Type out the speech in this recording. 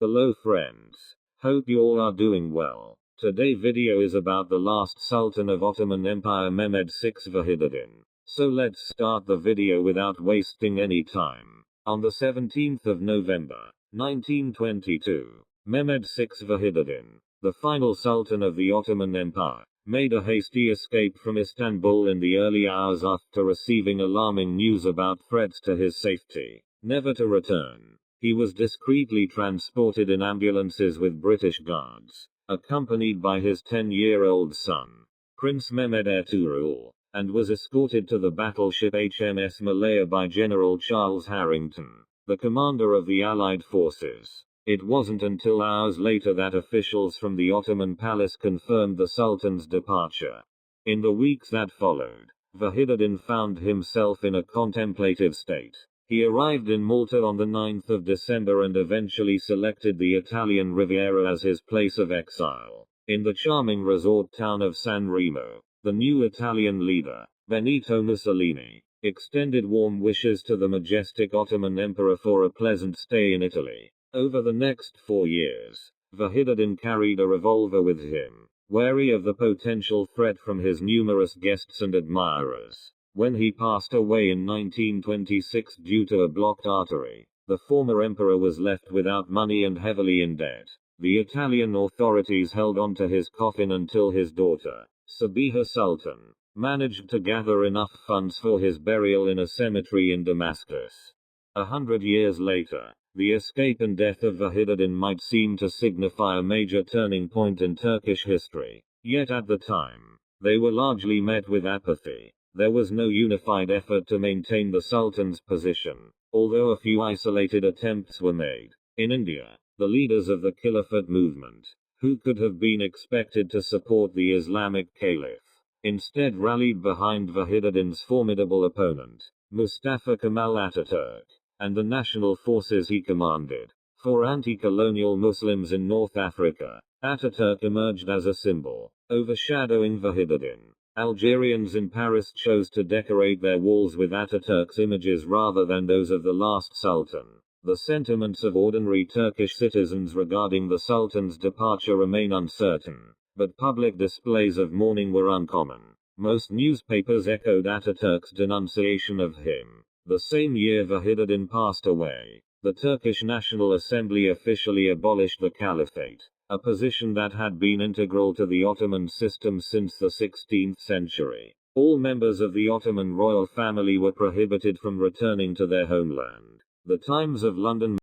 Hello friends. Hope you all are doing well. Today video is about the last Sultan of Ottoman Empire Mehmed VI Vahiduddin. So let's start the video without wasting any time. On the 17th of November, 1922, Mehmed VI Vahiduddin, the final Sultan of the Ottoman Empire, made a hasty escape from Istanbul in the early hours after receiving alarming news about threats to his safety, never to return. He was discreetly transported in ambulances with British guards, accompanied by his 10-year-old son, Prince Mehmed Ertuğrul, and was escorted to the battleship HMS Malaya by General Charles Harrington, the commander of the Allied forces. It wasn't until hours later that officials from the Ottoman palace confirmed the Sultan's departure. In the weeks that followed, Vahiduddin found himself in a contemplative state. He arrived in Malta on the 9th of December and eventually selected the Italian Riviera as his place of exile. In the charming resort town of San Remo, the new Italian leader, Benito Mussolini, extended warm wishes to the majestic Ottoman emperor for a pleasant stay in Italy. Over the next 4 years, Vahiduddin carried a revolver with him, wary of the potential threat from his numerous guests and admirers. When he passed away in 1926 due to a blocked artery, the former emperor was left without money and heavily in debt. The Italian authorities held on to his coffin until his daughter, Sabiha Sultan, managed to gather enough funds for his burial in a cemetery in Damascus. 100 years later, the escape and death of Vahiduddin might seem to signify a major turning point in Turkish history. Yet at the time, they were largely met with apathy. There was no unified effort to maintain the Sultan's position, although a few isolated attempts were made. In India, the leaders of the Khilafat movement, who could have been expected to support the Islamic Caliph, instead rallied behind Vahiduddin's formidable opponent, Mustafa Kemal Ataturk, and the national forces he commanded. For anti-colonial Muslims in North Africa, Attaturk emerged as a symbol, overshadowing Vahiduddin. Algerians in Paris chose to decorate their walls with Ataturk's images rather than those of the last Sultan. The sentiments of ordinary Turkish citizens regarding the Sultan's departure remain uncertain, but public displays of mourning were uncommon. Most newspapers echoed Ataturk's denunciation of him. The same year Vahiduddin passed away, the Turkish National Assembly officially abolished the caliphate, a position that had been integral to the Ottoman system since the 16th century. All members of the Ottoman royal family were prohibited from returning to their homeland. The Times of London